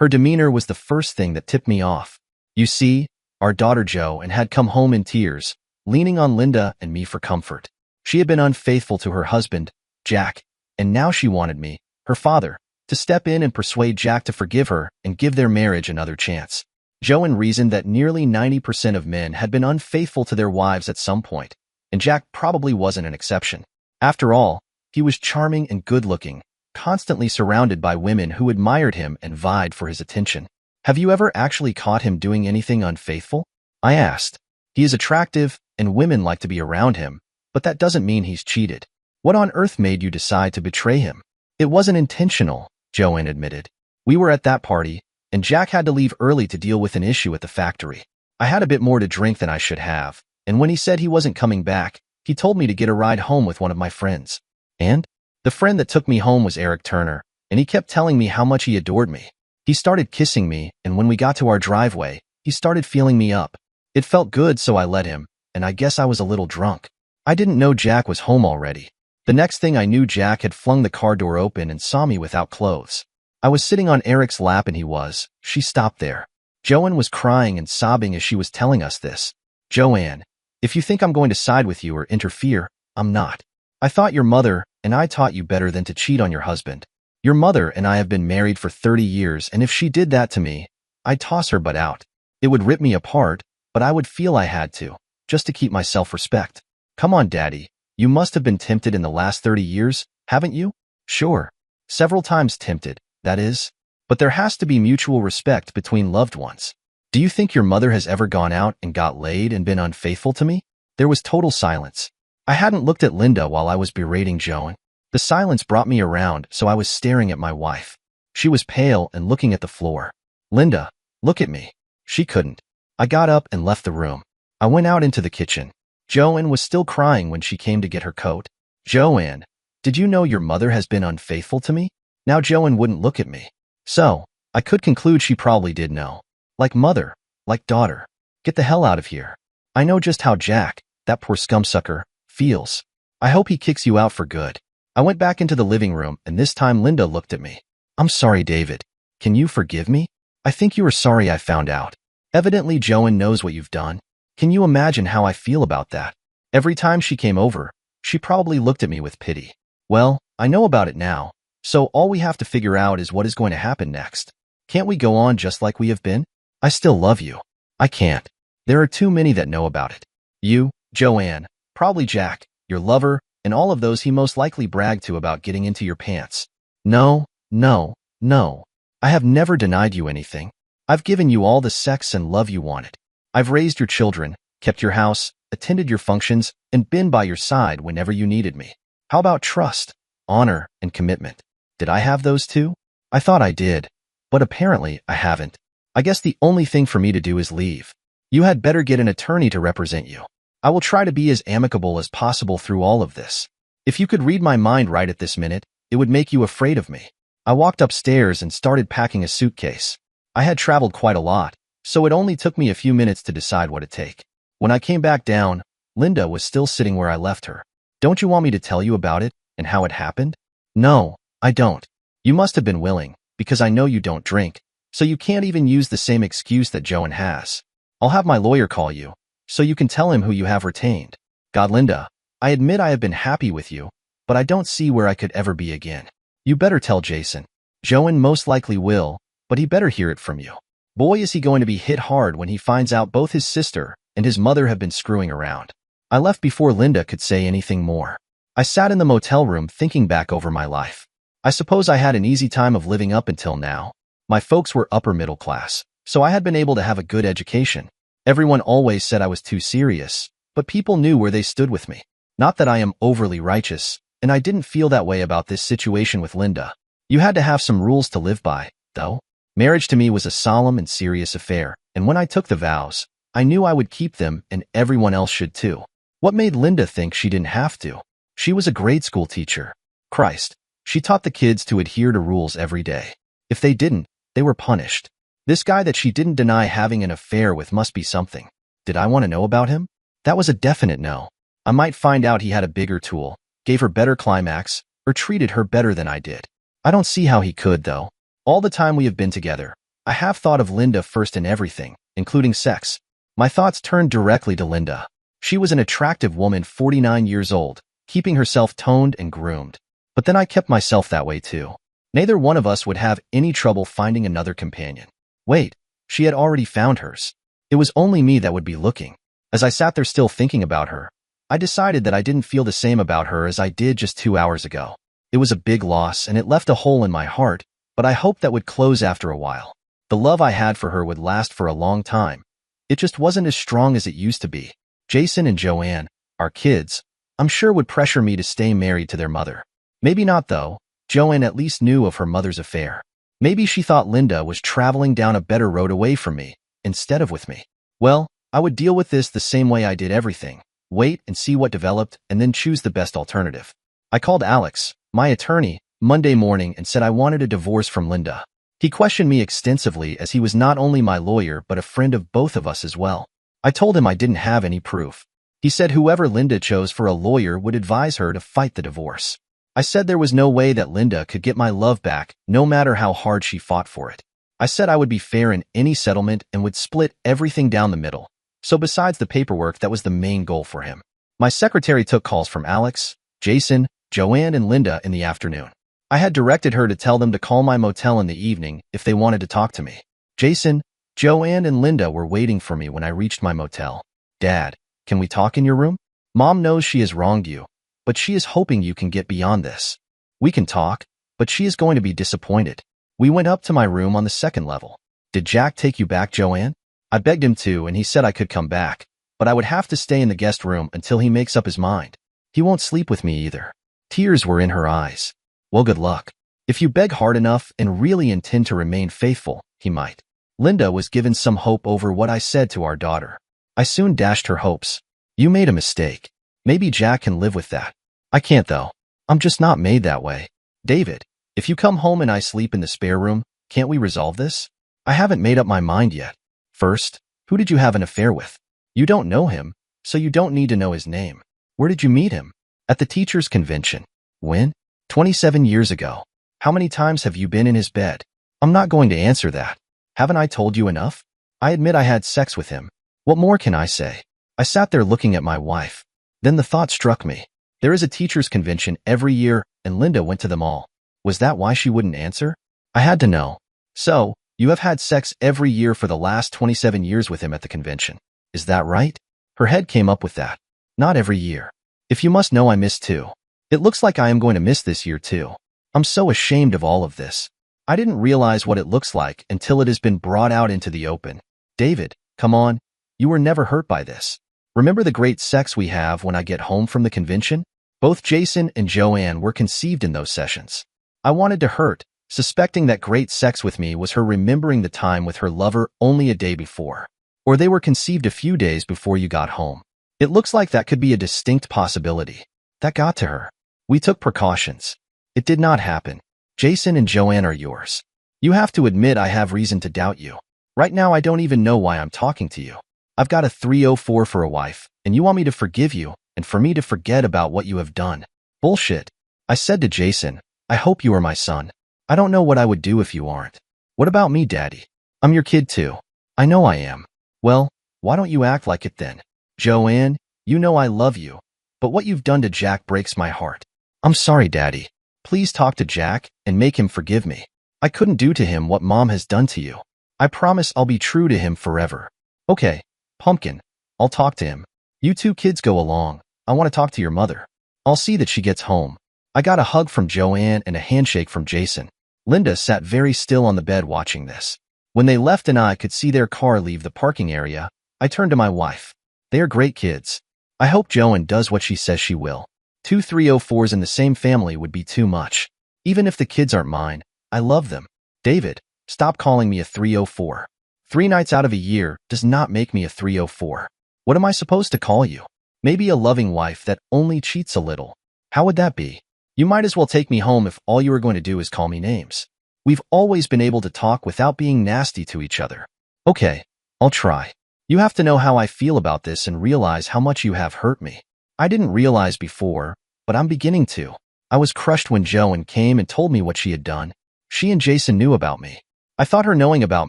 Her demeanor was the first thing that tipped me off. You see, our daughter Joanne had come home in tears, leaning on Linda and me for comfort. She had been unfaithful to her husband, Jack, and now she wanted me, her father, to step in and persuade Jack to forgive her and give their marriage another chance. Joanne reasoned that nearly 90% of men had been unfaithful to their wives at some point, and Jack probably wasn't an exception. After all, he was charming and good-looking, constantly surrounded by women who admired him and vied for his attention. Have you ever actually caught him doing anything unfaithful? I asked. He is attractive, and women like to be around him, but that doesn't mean he's cheated. What on earth made you decide to betray him? It wasn't intentional, Joanne admitted. We were at that party, and Jack had to leave early to deal with an issue at the factory. I had a bit more to drink than I should have, and when he said he wasn't coming back, he told me to get a ride home with one of my friends. And? The friend that took me home was Eric Turner, and he kept telling me how much he adored me. He started kissing me, and when we got to our driveway, he started feeling me up. It felt good, so I let him, and I guess I was a little drunk. I didn't know Jack was home already. The next thing I knew, Jack had flung the car door open and saw me without clothes. I was sitting on Eric's lap and he was. She stopped there. Joanne was crying and sobbing as she was telling us this. Joanne, if you think I'm going to side with you or interfere, I'm not. I thought your mother and I taught you better than to cheat on your husband. Your mother and I have been married for 30 years, and if she did that to me, I'd toss her butt out. It would rip me apart, but I would feel I had to, just to keep my self-respect. Come on, Daddy. You must have been tempted in the last 30 years, haven't you? Sure. Several times tempted, that is. But there has to be mutual respect between loved ones. Do you think your mother has ever gone out and got laid and been unfaithful to me? There was total silence. I hadn't looked at Linda while I was berating Joanne. The silence brought me around, so I was staring at my wife. She was pale and looking at the floor. Linda, look at me. She couldn't. I got up and left the room. I went out into the kitchen. Joanne was still crying when she came to get her coat. Joanne, did you know your mother has been unfaithful to me? Now Joanne wouldn't look at me. So, I could conclude she probably did know. Like mother, like daughter. Get the hell out of here. I know just how Jack, that poor scumsucker, feels. I hope he kicks you out for good. I went back into the living room, and this time Linda looked at me. I'm sorry, David. Can you forgive me? I think you are sorry I found out. Evidently Joanne knows what you've done. Can you imagine how I feel about that? Every time she came over, she probably looked at me with pity. Well, I know about it now, so all we have to figure out is what is going to happen next. Can't we go on just like we have been? I still love you. I can't. There are too many that know about it. You, Joanne, probably Jack, your lover, and all of those he most likely bragged to about getting into your pants. No, no, no. I have never denied you anything. I've given you all the sex and love you wanted. I've raised your children, kept your house, attended your functions, and been by your side whenever you needed me. How about trust, honor, and commitment? Did I have those too? I thought I did, but apparently I haven't. I guess the only thing for me to do is leave. You had better get an attorney to represent you. I will try to be as amicable as possible through all of this. If you could read my mind right at this minute, it would make you afraid of me. I walked upstairs and started packing a suitcase. I had traveled quite a lot, so it only took me a few minutes to decide what to take. When I came back down, Linda was still sitting where I left her. Don't you want me to tell you about it and how it happened? No, I don't. You must have been willing, because I know you don't drink, so you can't even use the same excuse that Joanne has. I'll have my lawyer call you, so you can tell him who you have retained. God, Linda, I admit I have been happy with you, but I don't see where I could ever be again. You better tell Jason. Joanne most likely will, but he better hear it from you. Boy, is he going to be hit hard when he finds out both his sister and his mother have been screwing around. I left before Linda could say anything more. I sat in the motel room thinking back over my life. I suppose I had an easy time of living up until now. My folks were upper middle class, so I had been able to have a good education. Everyone always said I was too serious, but people knew where they stood with me. Not that I am overly righteous, and I didn't feel that way about this situation with Linda. You had to have some rules to live by, though. Marriage to me was a solemn and serious affair, and when I took the vows, I knew I would keep them and everyone else should too. What made Linda think she didn't have to? She was a grade school teacher. Christ, she taught the kids to adhere to rules every day. If they didn't, they were punished. This guy that she didn't deny having an affair with must be something. Did I want to know about him? That was a definite no. I might find out he had a bigger tool, gave her better climax, or treated her better than I did. I don't see how he could, though. All the time we have been together, I have thought of Linda first in everything, including sex. My thoughts turned directly to Linda. She was an attractive woman, 49 years old, keeping herself toned and groomed. But then I kept myself that way too. Neither one of us would have any trouble finding another companion. Wait, she had already found hers. It was only me that would be looking. As I sat there still thinking about her, I decided that I didn't feel the same about her as I did just 2 hours ago. It was a big loss and it left a hole in my heart, but I hoped that would close after a while. The love I had for her would last for a long time. It just wasn't as strong as it used to be. Jason and Joanne, our kids, I'm sure would pressure me to stay married to their mother. Maybe not though. Joanne at least knew of her mother's affair. Maybe she thought Linda was traveling down a better road away from me, instead of with me. Well, I would deal with this the same way I did everything. Wait and see what developed and then choose the best alternative. I called Alex, my attorney, Monday morning and said I wanted a divorce from Linda. He questioned me extensively as he was not only my lawyer but a friend of both of us as well. I told him I didn't have any proof. He said whoever Linda chose for a lawyer would advise her to fight the divorce. I said there was no way that Linda could get my love back, no matter how hard she fought for it. I said I would be fair in any settlement and would split everything down the middle. So besides the paperwork, that was the main goal for him. My secretary took calls from Alex, Jason, Joanne, and Linda in the afternoon. I had directed her to tell them to call my motel in the evening if they wanted to talk to me. Jason, Joanne, and Linda were waiting for me when I reached my motel. Dad, can we talk in your room? Mom knows she has wronged you, but she is hoping you can get beyond this. We can talk, but she is going to be disappointed. We went up to my room on the second level. Did Jack take you back, Joanne? I begged him to, and he said I could come back, but I would have to stay in the guest room until he makes up his mind. He won't sleep with me either. Tears were in her eyes. Well, good luck. If you beg hard enough and really intend to remain faithful, he might. Linda was given some hope over what I said to our daughter. I soon dashed her hopes. You made a mistake. Maybe Jack can live with that. I can't though. I'm just not made that way. David, if you come home and I sleep in the spare room, can't we resolve this? I haven't made up my mind yet. First, who did you have an affair with? You don't know him, so you don't need to know his name. Where did you meet him? At the teachers' convention. When? 27 years ago. How many times have you been in his bed? I'm not going to answer that. Haven't I told you enough? I admit I had sex with him. What more can I say? I sat there looking at my wife. Then the thought struck me. There is a teachers' convention every year, and Linda went to them all. Was that why she wouldn't answer? I had to know. So, you have had sex every year for the last 27 years with him at the convention. Is that right? Her head came up with that. Not every year. If you must know, I missed too. It looks like I am going to miss this year too. I'm so ashamed of all of this. I didn't realize what it looks like until it has been brought out into the open. David, come on. You were never hurt by this. Remember the great sex we have when I get home from the convention? Both Jason and Joanne were conceived in those sessions. I wanted to hurt, suspecting that great sex with me was her remembering the time with her lover only a day before. Or they were conceived a few days before you got home. It looks like that could be a distinct possibility. That got to her. We took precautions. It did not happen. Jason and Joanne are yours. You have to admit I have reason to doubt you. Right now I don't even know why I'm talking to you. I've got a 304 for a wife, and you want me to forgive you, and for me to forget about what you have done. Bullshit. I said to Jason, I hope you are my son. I don't know what I would do if you aren't. What about me, Daddy? I'm your kid too. I know I am. Well, why don't you act like it then? Joanne, you know I love you, but what you've done to Jack breaks my heart. I'm sorry, Daddy. Please talk to Jack and make him forgive me. I couldn't do to him what Mom has done to you. I promise I'll be true to him forever. Okay, Pumpkin, I'll talk to him. You two kids go along. I want to talk to your mother. I'll see that she gets home. I got a hug from Joanne and a handshake from Jason. Linda sat very still on the bed watching this. When they left and I could see their car leave the parking area, I turned to my wife. They are great kids. I hope Joanne does what she says she will. 2 304s in the same family would be too much. Even if the kids aren't mine, I love them. David, stop calling me a 304. 3 nights out of a year does not make me a 304. What am I supposed to call you? Maybe a loving wife that only cheats a little. How would that be? You might as well take me home if all you are going to do is call me names. We've always been able to talk without being nasty to each other. Okay, I'll try. You have to know how I feel about this and realize how much you have hurt me. I didn't realize before, but I'm beginning to. I was crushed when Joanne came and told me what she had done. She and Jason knew about me. I thought her knowing about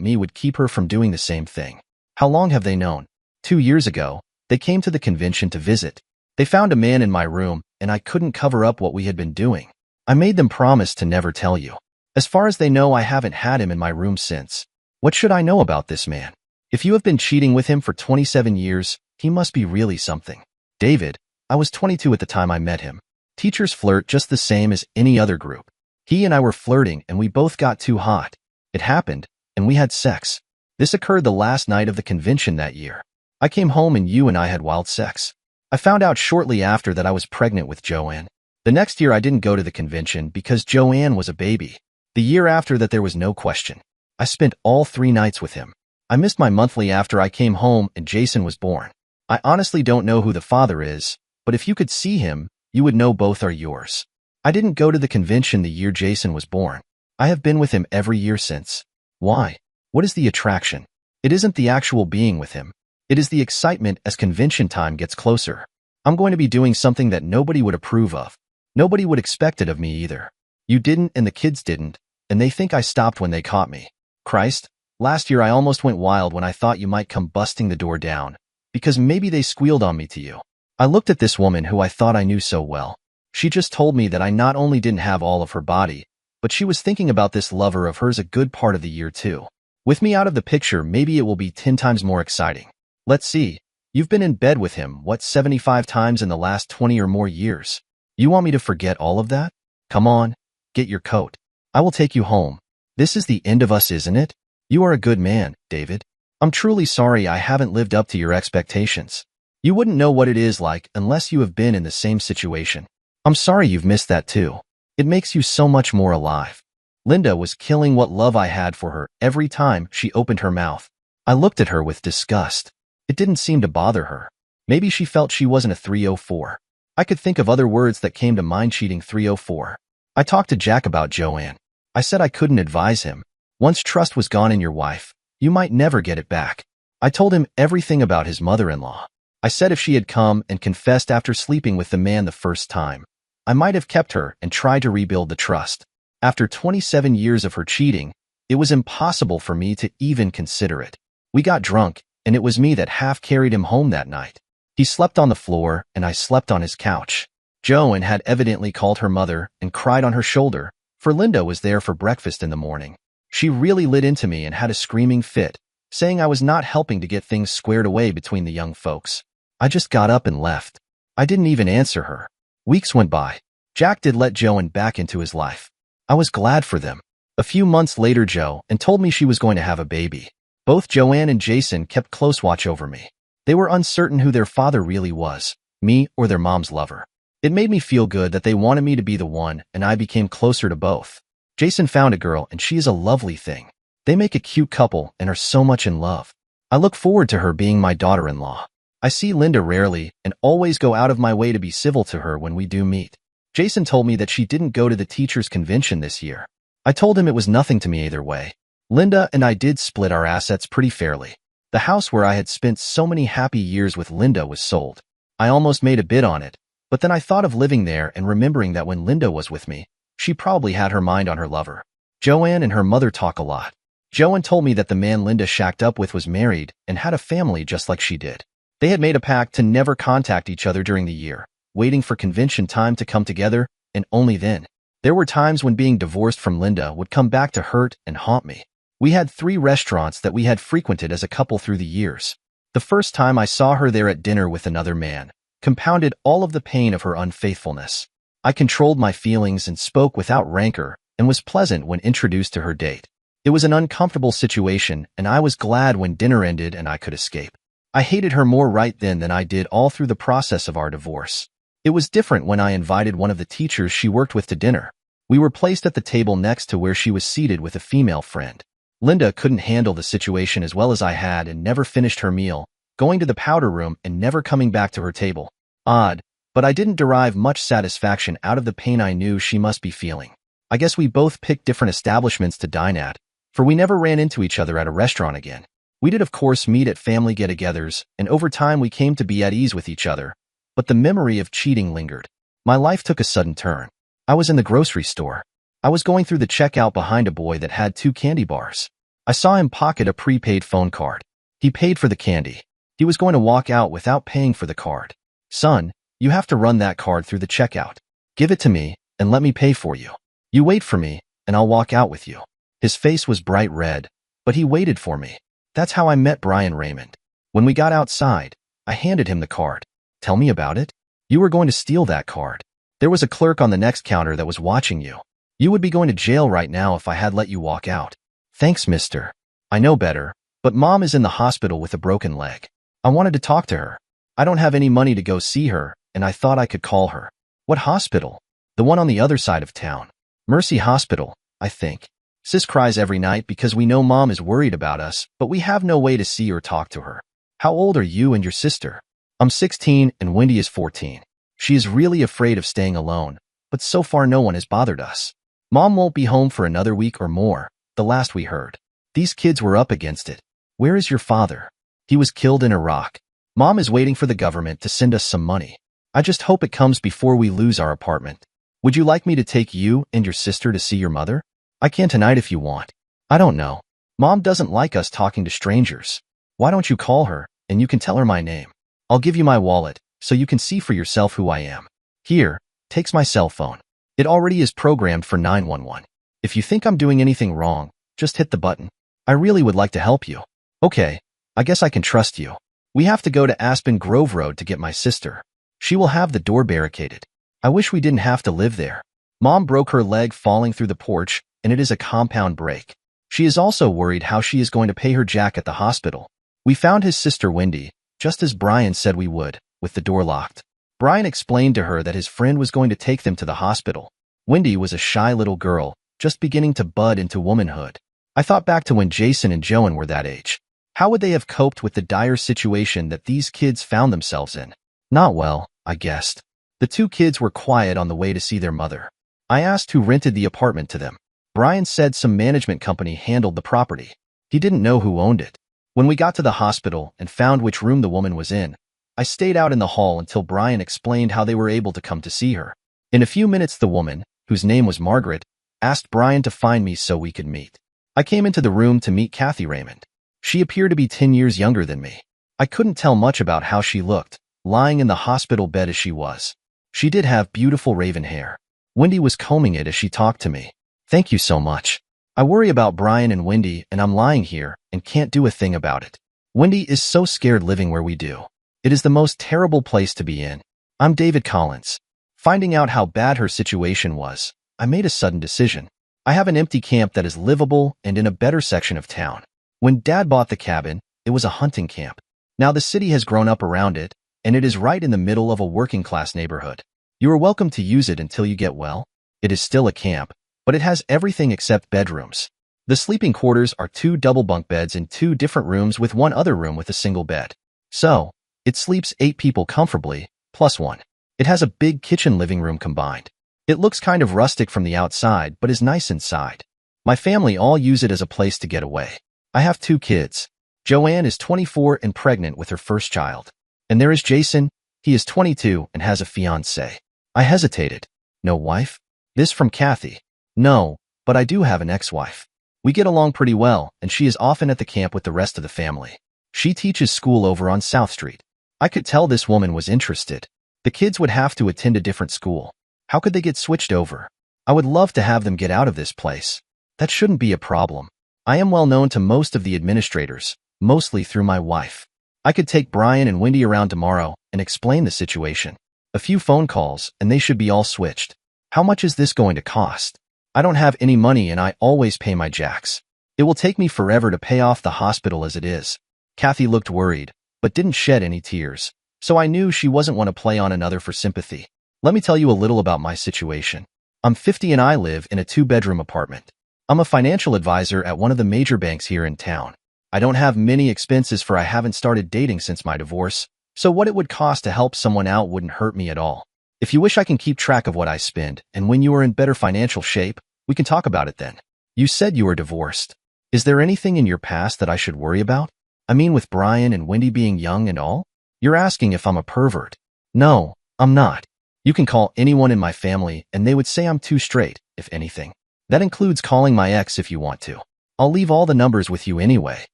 me would keep her from doing the same thing. How long have they known? 2 years ago, they came to the convention to visit. They found a man in my room, and I couldn't cover up what we had been doing. I made them promise to never tell you. As far as they know, I haven't had him in my room since. What should I know about this man? If you have been cheating with him for 27 years, he must be really something. David, I was 22 at the time I met him. Teachers flirt just the same as any other group. He and I were flirting, and we both got too hot. It happened, and we had sex. This occurred the last night of the convention that year. I came home and you and I had wild sex. I found out shortly after that I was pregnant with Joanne. The next year I didn't go to the convention because Joanne was a baby. The year after that there was no question. I spent all 3 nights with him. I missed my monthly after I came home and Jason was born. I honestly don't know who the father is, but if you could see him, you would know both are yours. I didn't go to the convention the year Jason was born. I have been with him every year since. Why? What is the attraction? It isn't the actual being with him. It is the excitement as convention time gets closer. I'm going to be doing something that nobody would approve of. Nobody would expect it of me either. You didn't and the kids didn't, and they think I stopped when they caught me. Christ, last year I almost went wild when I thought you might come busting the door down, because maybe they squealed on me to you. I looked at this woman who I thought I knew so well. She just told me that I not only didn't have all of her body, but she was thinking about this lover of hers a good part of the year too. With me out of the picture, maybe it will be 10 times more exciting. Let's see. You've been in bed with him, 75 times in the last 20 or more years? You want me to forget all of that? Come on, get your coat. I will take you home. This is the end of us, isn't it? You are a good man, David. I'm truly sorry I haven't lived up to your expectations. You wouldn't know what it is like unless you have been in the same situation. I'm sorry you've missed that too. It makes you so much more alive. Linda was killing what love I had for her every time she opened her mouth. I looked at her with disgust. It didn't seem to bother her. Maybe she felt she wasn't a 304. I could think of other words that came to mind. Cheating 304. I talked to Jack about Joanne. I said I couldn't advise him. Once trust was gone in your wife, you might never get it back. I told him everything about his mother-in-law. I said if she had come and confessed after sleeping with the man the first time, I might have kept her and tried to rebuild the trust. After 27 years of her cheating, it was impossible for me to even consider it. We got drunk, and it was me that half carried him home that night. He slept on the floor, and I slept on his couch. Joanne had evidently called her mother and cried on her shoulder, for Linda was there for breakfast in the morning. She really lit into me and had a screaming fit, saying I was not helping to get things squared away between the young folks. I just got up and left. I didn't even answer her. Weeks went by. Jack did let Joanne back into his life. I was glad for them. A few months later, Joanne told me she was going to have a baby. Both Joanne and Jason kept close watch over me. They were uncertain who their father really was, me or their mom's lover. It made me feel good that they wanted me to be the one, and I became closer to both. Jason found a girl, and she is a lovely thing. They make a cute couple and are so much in love. I look forward to her being my daughter-in-law. I see Linda rarely and always go out of my way to be civil to her when we do meet. Jason told me that she didn't go to the teachers' convention this year. I told him it was nothing to me either way. Linda and I did split our assets pretty fairly. The house where I had spent so many happy years with Linda was sold. I almost made a bid on it, but then I thought of living there and remembering that when Linda was with me, she probably had her mind on her lover. Joanne and her mother talk a lot. Joanne told me that the man Linda shacked up with was married and had a family just like she did. They had made a pact to never contact each other during the year, waiting for convention time to come together, and only then. There were times when being divorced from Linda would come back to hurt and haunt me. We had 3 restaurants that we had frequented as a couple through the years. The first time I saw her there at dinner with another man compounded all of the pain of her unfaithfulness. I controlled my feelings and spoke without rancor and was pleasant when introduced to her date. It was an uncomfortable situation, and I was glad when dinner ended and I could escape. I hated her more right then than I did all through the process of our divorce. It was different when I invited one of the teachers she worked with to dinner. We were placed at the table next to where she was seated with a female friend. Linda couldn't handle the situation as well as I had and never finished her meal, going to the powder room and never coming back to her table. Odd, but I didn't derive much satisfaction out of the pain I knew she must be feeling. I guess we both picked different establishments to dine at, for we never ran into each other at a restaurant again. We did of course meet at family get-togethers, and over time we came to be at ease with each other, but the memory of cheating lingered. My life took a sudden turn. I was in the grocery store. I was going through the checkout behind a boy that had 2 candy bars. I saw him pocket a prepaid phone card. He paid for the candy. He was going to walk out without paying for the card. Son, you have to run that card through the checkout. Give it to me and let me pay for you. You wait for me and I'll walk out with you. His face was bright red, but he waited for me. That's how I met Brian Raymond. When we got outside, I handed him the card. Tell me about it. You were going to steal that card. There was a clerk on the next counter that was watching you. You would be going to jail right now if I had let you walk out. Thanks, mister. I know better, but Mom is in the hospital with a broken leg. I wanted to talk to her. I don't have any money to go see her, and I thought I could call her. What hospital? The one on the other side of town. Mercy Hospital, I think. Sis cries every night because we know Mom is worried about us, but we have no way to see or talk to her. How old are you and your sister? I'm 16 and Wendy is 14. She is really afraid of staying alone, but so far no one has bothered us. Mom won't be home for another week or more, the last we heard. These kids were up against it. Where is your father? He was killed in Iraq. Mom is waiting for the government to send us some money. I just hope it comes before we lose our apartment. Would you like me to take you and your sister to see your mother? I can tonight if you want. I don't know. Mom doesn't like us talking to strangers. Why don't you call her, and you can tell her my name. I'll give you my wallet, so you can see for yourself who I am. Here, takes my cell phone. It already is programmed for 911. If you think I'm doing anything wrong, just hit the button. I really would like to help you. Okay, I guess I can trust you. We have to go to Aspen Grove Road to get my sister. She will have the door barricaded. I wish we didn't have to live there. Mom broke her leg falling through the porch, and it is a compound break. She is also worried how she is going to pay her Jack at the hospital. We found his sister Wendy, just as Brian said we would, with the door locked. Brian explained to her that his friend was going to take them to the hospital. Wendy was a shy little girl, just beginning to bud into womanhood. I thought back to when Jason and Joan were that age. How would they have coped with the dire situation that these kids found themselves in? Not well, I guessed. The two kids were quiet on the way to see their mother. I asked who rented the apartment to them. Brian said some management company handled the property. He didn't know who owned it. When we got to the hospital and found which room the woman was in, I stayed out in the hall until Brian explained how they were able to come to see her. In a few minutes, the woman, whose name was Margaret, asked Brian to find me so we could meet. I came into the room to meet Kathy Raymond. She appeared to be 10 years younger than me. I couldn't tell much about how she looked, lying in the hospital bed as she was. She did have beautiful raven hair. Wendy was combing it as she talked to me. Thank you so much. I worry about Brian and Wendy, and I'm lying here and can't do a thing about it. Wendy is so scared living where we do. It is the most terrible place to be in. I'm David Collins. Finding out how bad her situation was, I made a sudden decision. I have an empty camp that is livable and in a better section of town. When Dad bought the cabin, it was a hunting camp. Now the city has grown up around it, and it is right in the middle of a working-class neighborhood. You are welcome to use it until you get well. It is still a camp, but it has everything except bedrooms. The sleeping quarters are 2 double bunk beds in 2 different rooms with 1 other room with a single bed. So, it sleeps 8 people comfortably, plus 1. It has a big kitchen living room combined. It looks kind of rustic from the outside, but is nice inside. My family all use it as a place to get away. I have 2 kids. Joanne is 24 and pregnant with her first child. And there is Jason. He is 22 and has a fiancé. I hesitated. No wife? This from Kathy. No, but I do have an ex-wife. We get along pretty well, and she is often at the camp with the rest of the family. She teaches school over on South Street. I could tell this woman was interested. The kids would have to attend a different school. How could they get switched over? I would love to have them get out of this place. That shouldn't be a problem. I am well known to most of the administrators, mostly through my wife. I could take Brian and Wendy around tomorrow and explain the situation. A few phone calls, and they should be all switched. How much is this going to cost? I don't have any money and I always pay my Jacks. It will take me forever to pay off the hospital as it is. Kathy looked worried, but didn't shed any tears, so I knew she wasn't one to play on another for sympathy. Let me tell you a little about my situation. I'm 50 and I live in a 2-bedroom apartment. I'm a financial advisor at one of the major banks here in town. I don't have many expenses for I haven't started dating since my divorce, so what it would cost to help someone out wouldn't hurt me at all. If you wish I can keep track of what I spend, and when you are in better financial shape, we can talk about it then. You said you were divorced. Is there anything in your past that I should worry about? I mean with Brian and Wendy being young and all? You're asking if I'm a pervert. No, I'm not. You can call anyone in my family and they would say I'm too straight, if anything. That includes calling my ex if you want to. I'll leave all the numbers with you anyway.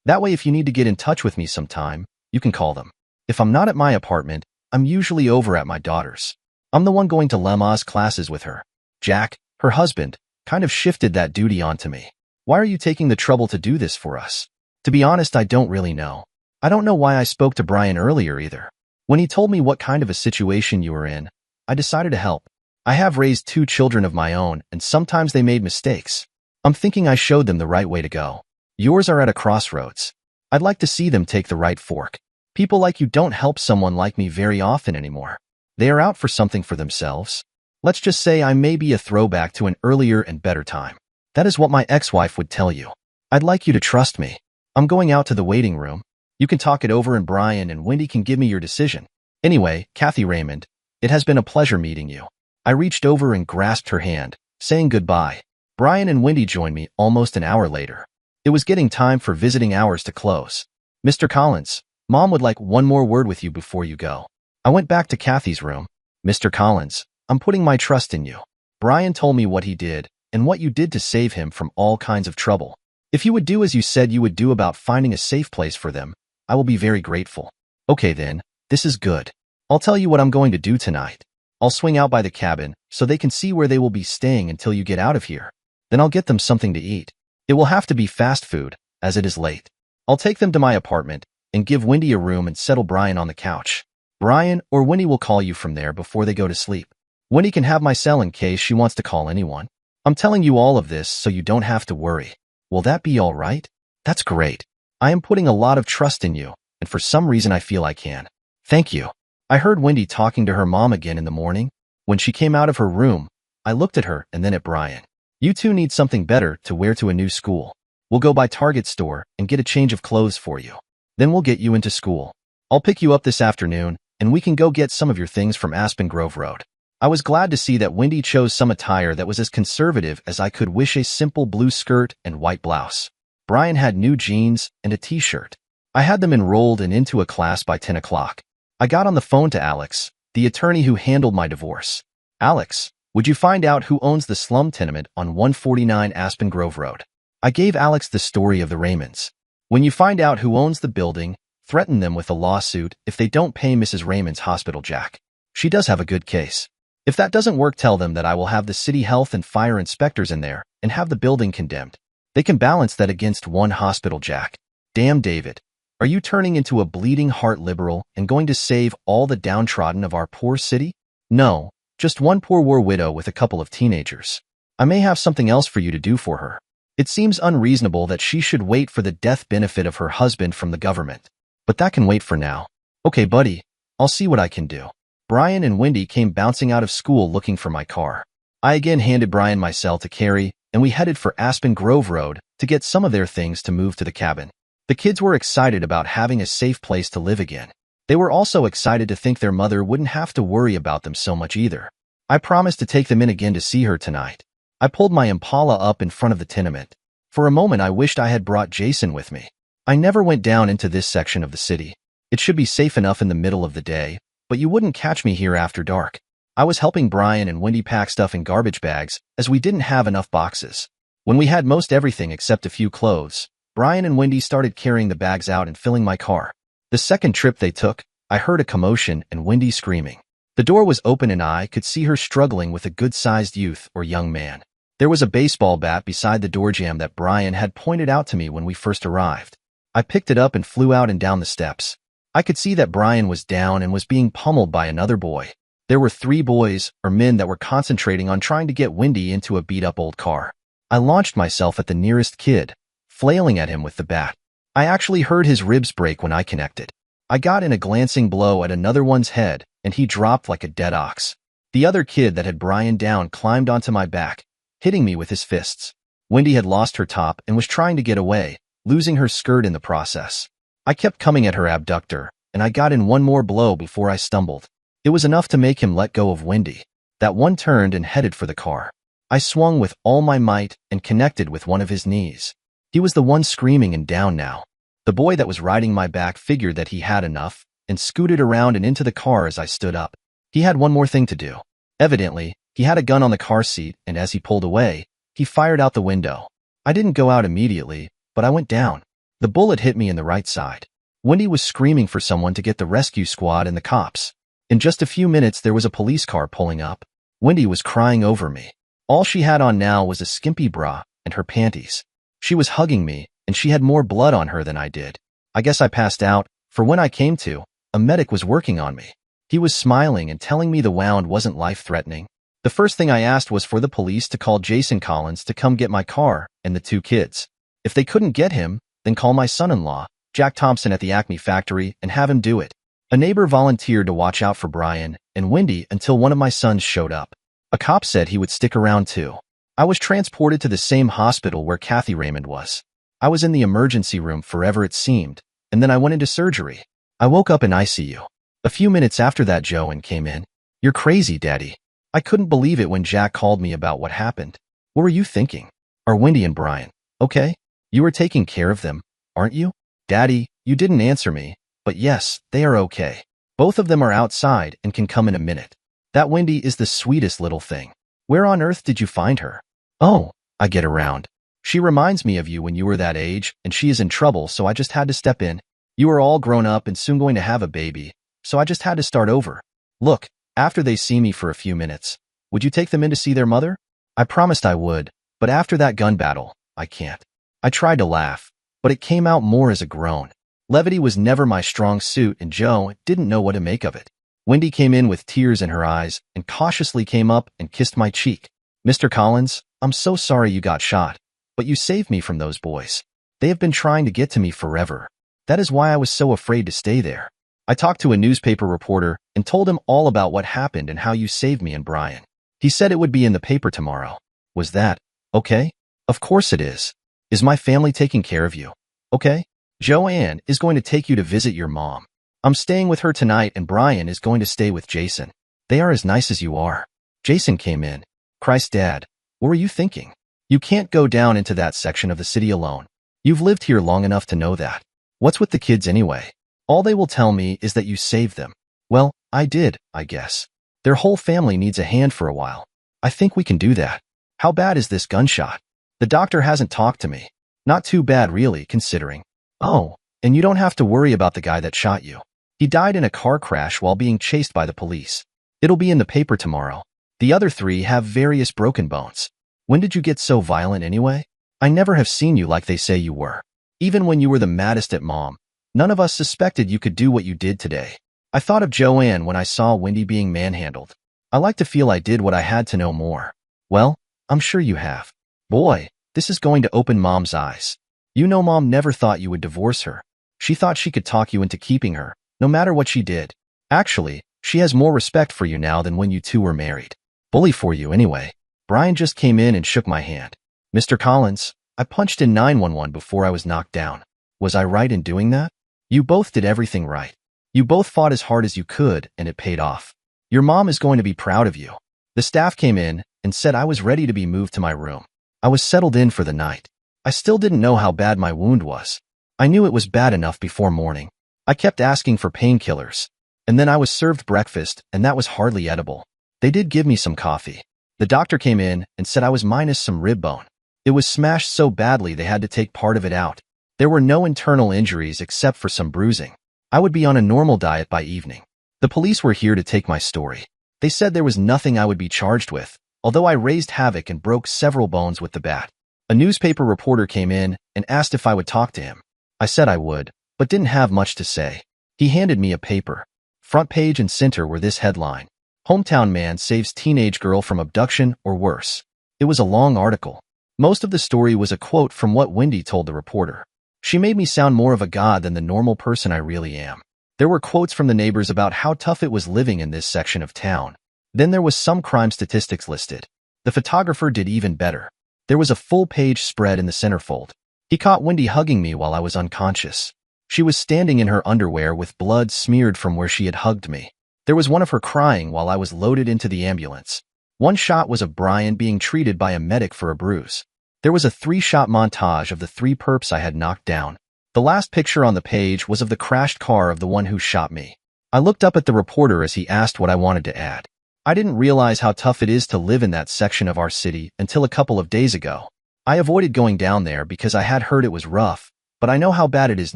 That way if you need to get in touch with me sometime, you can call them. If I'm not at my apartment, I'm usually over at my daughter's. I'm the one going to Lema's classes with her. Jack, her husband, kind of shifted that duty onto me. Why are you taking the trouble to do this for us? To be honest, I don't really know. I don't know why I spoke to Brian earlier either. When he told me what kind of a situation you were in, I decided to help. I have raised 2 children of my own, and sometimes they made mistakes. I'm thinking I showed them the right way to go. Yours are at a crossroads. I'd like to see them take the right fork. People like you don't help someone like me very often anymore. They are out for something for themselves. Let's just say I may be a throwback to an earlier and better time. That is what my ex-wife would tell you. I'd like you to trust me. I'm going out to the waiting room. You can talk it over and Brian and Wendy can give me your decision. Anyway, Kathy Raymond, it has been a pleasure meeting you. I reached over and grasped her hand, saying goodbye. Brian and Wendy joined me almost an hour later. It was getting time for visiting hours to close. Mr. Collins, Mom would like one more word with you before you go. I went back to Kathy's room. Mr. Collins, I'm putting my trust in you. Brian told me what he did and what you did to save him from all kinds of trouble. If you would do as you said you would do about finding a safe place for them, I will be very grateful. Okay then, this is good. I'll tell you what I'm going to do tonight. I'll swing out by the cabin so they can see where they will be staying until you get out of here. Then I'll get them something to eat. It will have to be fast food, as it is late. I'll take them to my apartment and give Wendy a room and settle Brian on the couch. Brian or Wendy will call you from there before they go to sleep. Wendy can have my cell in case she wants to call anyone. I'm telling you all of this so you don't have to worry. Will that be all right? That's great. I am putting a lot of trust in you, and for some reason I feel I can. Thank you. I heard Wendy talking to her mom again in the morning. When she came out of her room, I looked at her and then at Brian. You two need something better to wear to a new school. We'll go by Target store and get a change of clothes for you. Then we'll get you into school. I'll pick you up this afternoon, and we can go get some of your things from Aspen Grove Road. I was glad to see that Wendy chose some attire that was as conservative as I could wish, a simple blue skirt and white blouse. Brian had new jeans and a t-shirt. I had them enrolled and into a class by 10 o'clock. I got on the phone to Alex, the attorney who handled my divorce. Alex, would you find out who owns the slum tenement on 149 Aspen Grove Road? I gave Alex the story of the Raymonds. When you find out who owns the building, threaten them with a lawsuit if they don't pay Mrs. Raymond's hospital jack. She does have a good case. If that doesn't work, tell them that I will have the city health and fire inspectors in there and have the building condemned. They can balance that against one hospital jack. Damn, David. Are you turning into a bleeding heart liberal and going to save all the downtrodden of our poor city? No, just one poor war widow with a couple of teenagers. I may have something else for you to do for her. It seems unreasonable that she should wait for the death benefit of her husband from the government. But that can wait for now. Okay, buddy, I'll see what I can do. Brian and Wendy came bouncing out of school looking for my car. I again handed Brian my cell to carry, and we headed for Aspen Grove Road to get some of their things to move to the cabin. The kids were excited about having a safe place to live again. They were also excited to think their mother wouldn't have to worry about them so much either. I promised to take them in again to see her tonight. I pulled my Impala up in front of the tenement. For a moment I wished I had brought Jason with me. I never went down into this section of the city. It should be safe enough in the middle of the day, but you wouldn't catch me here after dark. I was helping Brian and Wendy pack stuff in garbage bags as we didn't have enough boxes. When we had most everything except a few clothes, Brian and Wendy started carrying the bags out and filling my car. The second trip they took, I heard a commotion and Wendy screaming. The door was open and I could see her struggling with a good-sized youth or young man. There was a baseball bat beside the door jamb that Brian had pointed out to me when we first arrived. I picked it up and flew out and down the steps. I could see that Brian was down and was being pummeled by another boy. There were 3 boys or men that were concentrating on trying to get Wendy into a beat-up old car. I launched myself at the nearest kid, flailing at him with the bat. I actually heard his ribs break when I connected. I got in a glancing blow at another one's head, and he dropped like a dead ox. The other kid that had Brian down climbed onto my back, hitting me with his fists. Wendy had lost her top and was trying to get away, losing her skirt in the process. I kept coming at her abductor, and I got in one more blow before I stumbled. It was enough to make him let go of Wendy. That one turned and headed for the car. I swung with all my might and connected with one of his knees. He was the one screaming and down now. The boy that was riding my back figured that he had enough and scooted around and into the car as I stood up. He had one more thing to do. Evidently, he had a gun on the car seat, and as he pulled away, he fired out the window. I didn't go out immediately, but I went down. The bullet hit me in the right side. Wendy was screaming for someone to get the rescue squad and the cops. In just a few minutes, there was a police car pulling up. Wendy was crying over me. All she had on now was a skimpy bra and her panties. She was hugging me, and she had more blood on her than I did. I guess I passed out, for when I came to, a medic was working on me. He was smiling and telling me the wound wasn't life-threatening. The first thing I asked was for the police to call Jason Collins to come get my car and the 2 kids. If they couldn't get him, then call my son-in-law, Jack Thompson at the Acme factory, and have him do it. A neighbor volunteered to watch out for Brian and Wendy until one of my sons showed up. A cop said he would stick around too. I was transported to the same hospital where Kathy Raymond was. I was in the emergency room forever it seemed, and then I went into surgery. I woke up in ICU. A few minutes after that, Joanne came in. "You're crazy, Daddy." I couldn't believe it when Jack called me about what happened. "What were you thinking? Are Wendy and Brian okay? You are taking care of them, aren't you?" "Daddy, you didn't answer me, but yes, they are okay. Both of them are outside and can come in a minute. That Wendy is the sweetest little thing. Where on earth did you find her?" "Oh, I get around. She reminds me of you when you were that age, and she is in trouble, so I just had to step in. You are all grown up and soon going to have a baby, so I just had to start over. Look, after they see me for a few minutes, would you take them in to see their mother?" I promised I would, but after that gun battle, I can't. I tried to laugh, but it came out more as a groan. Levity was never my strong suit, and Joe didn't know what to make of it. Wendy came in with tears in her eyes and cautiously came up and kissed my cheek. "Mr. Collins, I'm so sorry you got shot, but you saved me from those boys. They have been trying to get to me forever. That is why I was so afraid to stay there." I talked to a newspaper reporter and told him all about what happened and how you saved me and Brian. He said it would be in the paper tomorrow. "Was that okay?" "Of course it is. Is my family taking care of you okay? Joanne is going to take you to visit your mom. I'm staying with her tonight, and Brian is going to stay with Jason. They are as nice as you are." Jason came in. "Christ, Dad, what were you thinking? You can't go down into that section of the city alone. You've lived here long enough to know that. What's with the kids anyway? All they will tell me is that you saved them." "Well, I did, I guess. Their whole family needs a hand for a while. I think we can do that. How bad is this gunshot?" "The doctor hasn't talked to me. Not too bad really, considering." "Oh, and you don't have to worry about the guy that shot you. He died in a car crash while being chased by the police. It'll be in the paper tomorrow. The other 3 have various broken bones." "When did you get so violent anyway? I never have seen you like they say you were. Even when you were the maddest at Mom, none of us suspected you could do what you did today." I thought of Joanne when I saw Wendy being manhandled. I like to feel I did what I had to know more. "Well, I'm sure you have. Boy, this is going to open Mom's eyes. You know Mom never thought you would divorce her. She thought she could talk you into keeping her, no matter what she did. Actually, she has more respect for you now than when you 2 were married. Bully for you anyway." Brian just came in and shook my hand. "Mr. Collins, I punched in 911 before I was knocked down. Was I right in doing that? You both did everything right. You both fought as hard as you could, and it paid off. Your mom is going to be proud of you." The staff came in and said I was ready to be moved to my room. I was settled in for the night. I still didn't know how bad my wound was. I knew it was bad enough before morning. I kept asking for painkillers. And then I was served breakfast, and that was hardly edible. They did give me some coffee. The doctor came in and said I was minus some rib bone. It was smashed so badly they had to take part of it out. There were no internal injuries except for some bruising. I would be on a normal diet by evening. The police were here to take my story. They said there was nothing I would be charged with, although I raised havoc and broke several bones with the bat. A newspaper reporter came in and asked if I would talk to him. I said I would, but didn't have much to say. He handed me a paper. Front page and center were this headline: "Hometown man saves teenage girl from abduction or worse." It was a long article. Most of the story was a quote from what Wendy told the reporter. She made me sound more of a god than the normal person I really am. There were quotes from the neighbors about how tough it was living in this section of town. Then there was some crime statistics listed. The photographer did even better. There was a full-page spread in the centerfold. He caught Wendy hugging me while I was unconscious. She was standing in her underwear with blood smeared from where she had hugged me. There was one of her crying while I was loaded into the ambulance. One shot was of Brian being treated by a medic for a bruise. There was a 3-shot montage of the 3 perps I had knocked down. The last picture on the page was of the crashed car of the one who shot me. I looked up at the reporter as he asked what I wanted to add. I didn't realize how tough it is to live in that section of our city until a couple of days ago. I avoided going down there because I had heard it was rough, but I know how bad it is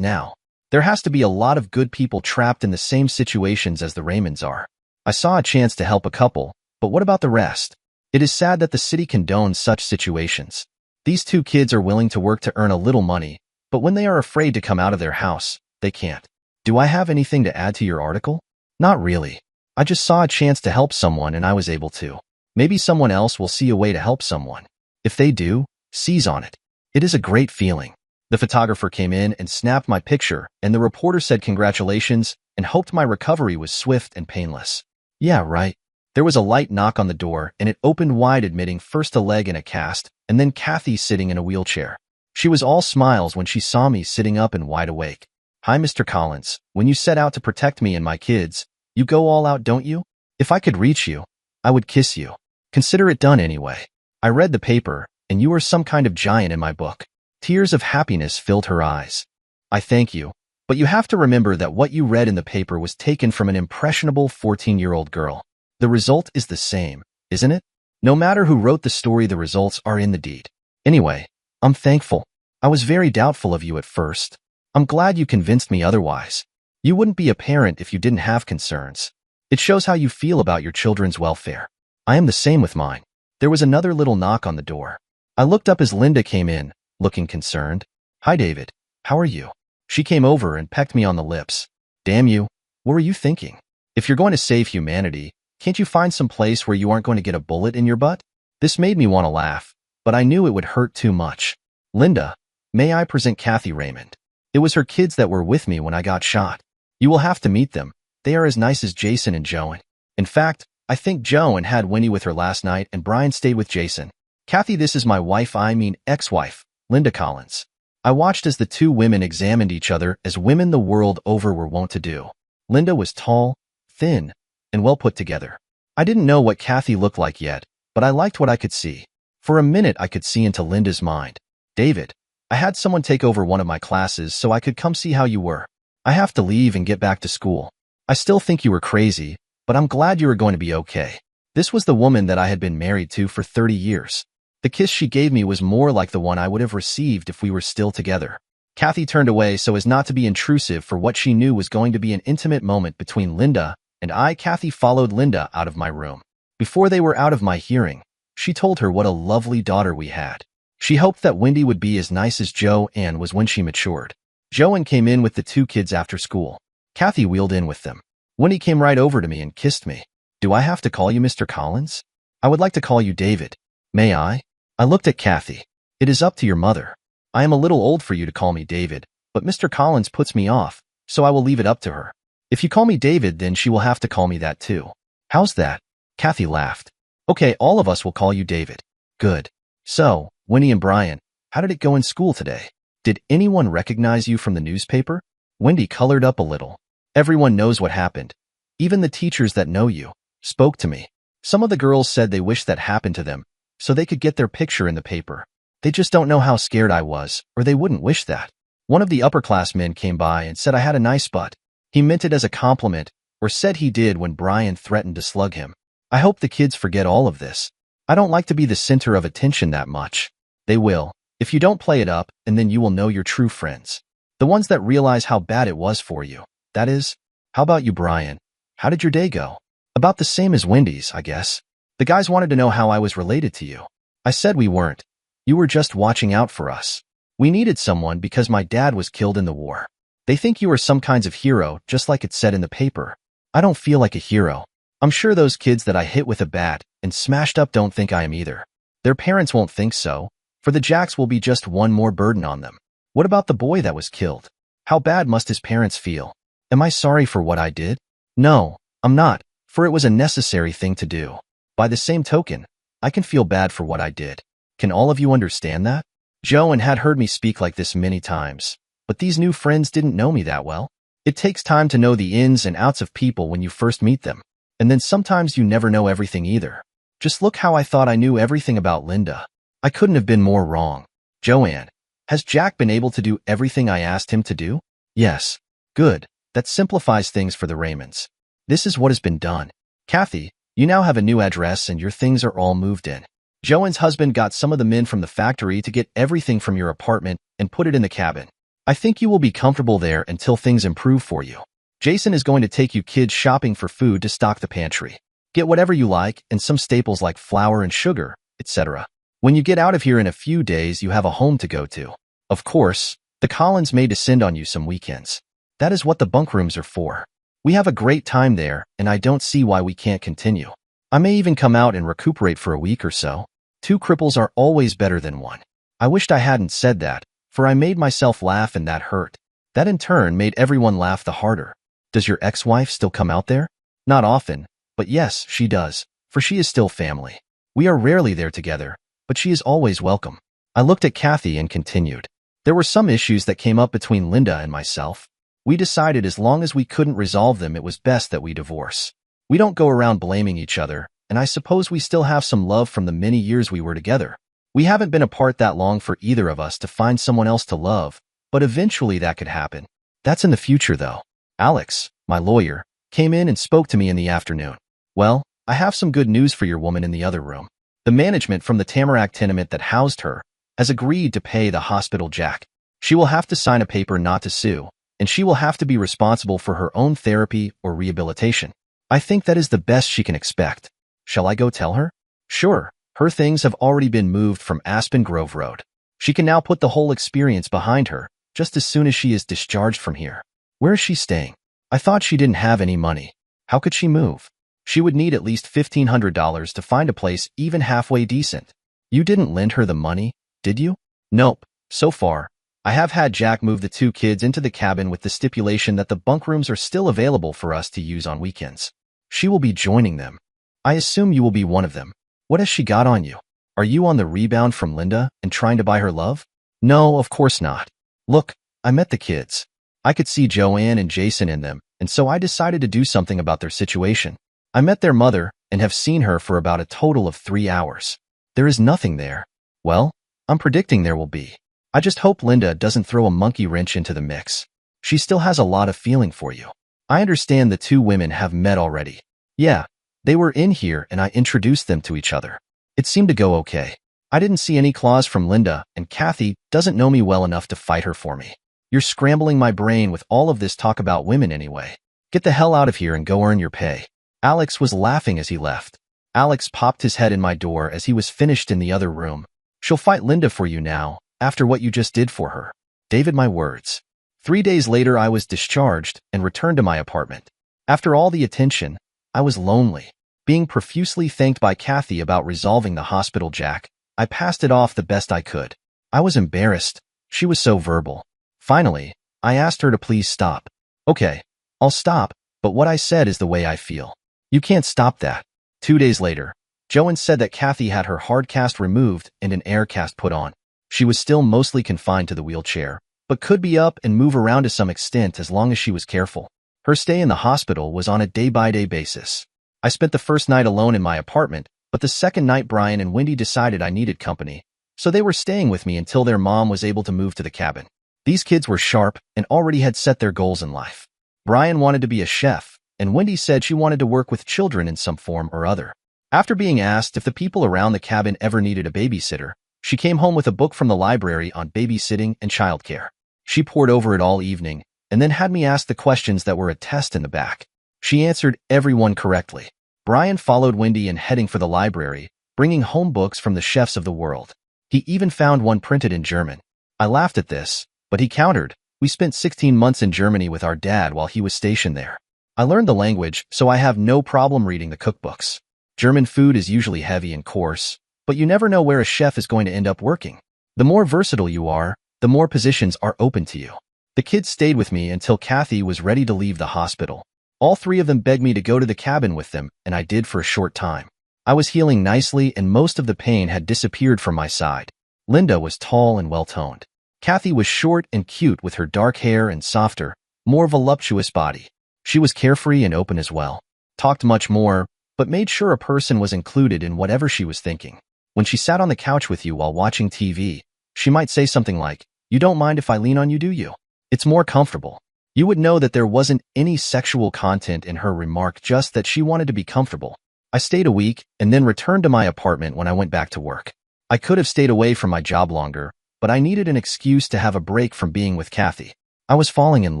now. There has to be a lot of good people trapped in the same situations as the Raymonds are. I saw a chance to help a couple, but what about the rest? It is sad that the city condones such situations. These two kids are willing to work to earn a little money, but when they are afraid to come out of their house, they can't. Do I have anything to add to your article? Not really. I just saw a chance to help someone and I was able to. Maybe someone else will see a way to help someone. If they do, seize on it. It is a great feeling. The photographer came in and snapped my picture, and the reporter said congratulations and hoped my recovery was swift and painless. Yeah, right. There was a light knock on the door, and it opened wide, admitting first a leg in a cast, and then Kathy sitting in a wheelchair. She was all smiles when she saw me sitting up and wide awake. Hi, Mr. Collins. When you set out to protect me and my kids, you go all out, don't you? If I could reach you, I would kiss you. Consider it done anyway. I read the paper, and you are some kind of giant in my book. Tears of happiness filled her eyes. I thank you, but you have to remember that what you read in the paper was taken from an impressionable 14-year-old girl. The result is the same, isn't it? No matter who wrote the story, the results are in the deed. Anyway, I'm thankful. I was very doubtful of you at first. I'm glad you convinced me otherwise. You wouldn't be a parent if you didn't have concerns. It shows how you feel about your children's welfare. I am the same with mine. There was another little knock on the door. I looked up as Linda came in, looking concerned. Hi, David. How are you? She came over and pecked me on the lips. Damn you. What were you thinking? If you're going to save humanity, can't you find some place where you aren't going to get a bullet in your butt? This made me want to laugh, but I knew it would hurt too much. Linda, may I present Kathy Raymond? It was her kids that were with me when I got shot. You will have to meet them. They are as nice as Jason and Joan. In fact, I think Joan had Winnie with her last night and Brian stayed with Jason. Kathy, this is my wife, I mean ex-wife, Linda Collins. I watched as the two women examined each other as women the world over were wont to do. Linda was tall, thin, and well put together. I didn't know what Kathy looked like yet, but I liked what I could see. For a minute I could see into Linda's mind. David, I had someone take over one of my classes so I could come see how you were. I have to leave and get back to school. I still think you were crazy, but I'm glad you are going to be okay. This was the woman that I had been married to for 30 years. The kiss she gave me was more like the one I would have received if we were still together. Kathy turned away so as not to be intrusive for what she knew was going to be an intimate moment between Linda and I. Kathy followed Linda out of my room. Before they were out of my hearing, she told her what a lovely daughter we had. She hoped that Wendy would be as nice as Joanne was when she matured. Joanne came in with the two kids after school. Kathy wheeled in with them. Wendy came right over to me and kissed me. Do I have to call you Mr. Collins? I would like to call you David. May I? I looked at Kathy. It is up to your mother. I am a little old for you to call me David, but Mr. Collins puts me off, so I will leave it up to her. If you call me David, then she will have to call me that too. How's that? Kathy laughed. Okay, all of us will call you David. Good. So, Winnie and Brian, how did it go in school today? Did anyone recognize you from the newspaper? Wendy colored up a little. Everyone knows what happened. Even the teachers that know you spoke to me. Some of the girls said they wished that happened to them, so they could get their picture in the paper. They just don't know how scared I was, or they wouldn't wish that. One of the upperclassmen came by and said I had a nice butt. He meant it as a compliment, or said he did when Brian threatened to slug him. I hope the kids forget all of this. I don't like to be the center of attention that much. They will, if you don't play it up, and then you will know your true friends. The ones that realize how bad it was for you. That is, how about you, Brian? How did your day go? About the same as Wendy's, I guess. The guys wanted to know how I was related to you. I said we weren't. You were just watching out for us. We needed someone because my dad was killed in the war. They think you are some kinds of hero, just like it said in the paper. I don't feel like a hero. I'm sure those kids that I hit with a bat and smashed up don't think I am either. Their parents won't think so, for the Jacks will be just one more burden on them. What about the boy that was killed? How bad must his parents feel? Am I sorry for what I did? No, I'm not, for it was a necessary thing to do. By the same token, I can feel bad for what I did. Can all of you understand that? Joanne had heard me speak like this many times, but these new friends didn't know me that well. It takes time to know the ins and outs of people when you first meet them, and then sometimes you never know everything either. Just look how I thought I knew everything about Linda. I couldn't have been more wrong. Joanne, has Jack been able to do everything I asked him to do? Yes. Good. That simplifies things for the Raymonds. This is what has been done. Kathy, you now have a new address and your things are all moved in. Joanne's husband got some of the men from the factory to get everything from your apartment and put it in the cabin. I think you will be comfortable there until things improve for you. Jason is going to take you kids shopping for food to stock the pantry. Get whatever you like and some staples like flour and sugar, etc. When you get out of here in a few days, you have a home to go to. Of course, the Collins may descend on you some weekends. That is what the bunk rooms are for. We have a great time there, and I don't see why we can't continue. I may even come out and recuperate for a week or so. 2 cripples are always better than 1. I wished I hadn't said that, for I made myself laugh and that hurt. That in turn made everyone laugh the harder. Does your ex-wife still come out there? Not often, but yes, she does, for she is still family. We are rarely there together, but she is always welcome. I looked at Kathy and continued. There were some issues that came up between Linda and myself. We decided as long as we couldn't resolve them, it was best that we divorce. We don't go around blaming each other, and I suppose we still have some love from the many years we were together. We haven't been apart that long for either of us to find someone else to love, but eventually that could happen. That's in the future, though. Alex, my lawyer, came in and spoke to me in the afternoon. Well, I have some good news for your woman in the other room. The management from the Tamarack tenement that housed her has agreed to pay the hospital Jack. She will have to sign a paper not to sue, and she will have to be responsible for her own therapy or rehabilitation. I think that is the best she can expect. Shall I go tell her? Sure. Her things have already been moved from Aspen Grove Road. She can now put the whole experience behind her, just as soon as she is discharged from here. Where is she staying? I thought she didn't have any money. How could she move? She would need at least $1,500 to find a place even halfway decent. You didn't lend her the money, did you? Nope. So far, I have had Jack move the 2 kids into the cabin with the stipulation that the bunk rooms are still available for us to use on weekends. She will be joining them. I assume you will be one of them. What has she got on you? Are you on the rebound from Linda and trying to buy her love? No, of course not. Look, I met the kids. I could see Joanne and Jason in them, and so I decided to do something about their situation. I met their mother and have seen her for about a total of 3 hours. There is nothing there. Well, I'm predicting there will be. I just hope Linda doesn't throw a monkey wrench into the mix. She still has a lot of feeling for you. I understand the 2 women have met already. Yeah, they were in here and I introduced them to each other. It seemed to go okay. I didn't see any claws from Linda, and Kathy doesn't know me well enough to fight her for me. You're scrambling my brain with all of this talk about women anyway. Get the hell out of here and go earn your pay. Alex was laughing as he left. Alex popped his head in my door as he was finished in the other room. She'll fight Linda for you now, after what you just did for her. David, my words. 3 days later, I was discharged and returned to my apartment. After all the attention, I was lonely. Being profusely thanked by Kathy about resolving the hospital Jack, I passed it off the best I could. I was embarrassed. She was so verbal. Finally, I asked her to please stop. Okay, I'll stop, but what I said is the way I feel. You can't stop that. 2 days later, Joanne said that Kathy had her hard cast removed and an air cast put on. She was still mostly confined to the wheelchair, but could be up and move around to some extent as long as she was careful. Her stay in the hospital was on a day-by-day basis. I spent the first night alone in my apartment, but the second night Brian and Wendy decided I needed company, so they were staying with me until their mom was able to move to the cabin. These kids were sharp and already had set their goals in life. Brian wanted to be a chef, and Wendy said she wanted to work with children in some form or other. After being asked if the people around the cabin ever needed a babysitter, she came home with a book from the library on babysitting and childcare. She pored over it all evening, and then had me ask the questions that were a test in the back. She answered everyone correctly. Brian followed Wendy in heading for the library, bringing home books from the chefs of the world. He even found one printed in German. I laughed at this, but he countered, "We spent 16 months in Germany with our dad while he was stationed there. I learned the language, so I have no problem reading the cookbooks. German food is usually heavy and coarse, but you never know where a chef is going to end up working. The more versatile you are, the more positions are open to you." The kids stayed with me until Kathy was ready to leave the hospital. All 3 of them begged me to go to the cabin with them, and I did for a short time. I was healing nicely, and most of the pain had disappeared from my side. Linda was tall and well-toned. Kathy was short and cute with her dark hair and softer, more voluptuous body. She was carefree and open as well. Talked much more, but made sure a person was included in whatever she was thinking. When she sat on the couch with you while watching TV, she might say something like, "You don't mind if I lean on you, do you? It's more comfortable." You would know that there wasn't any sexual content in her remark, just that she wanted to be comfortable. I stayed a week and then returned to my apartment when I went back to work. I could have stayed away from my job longer, but I needed an excuse to have a break from being with Kathy. I was falling in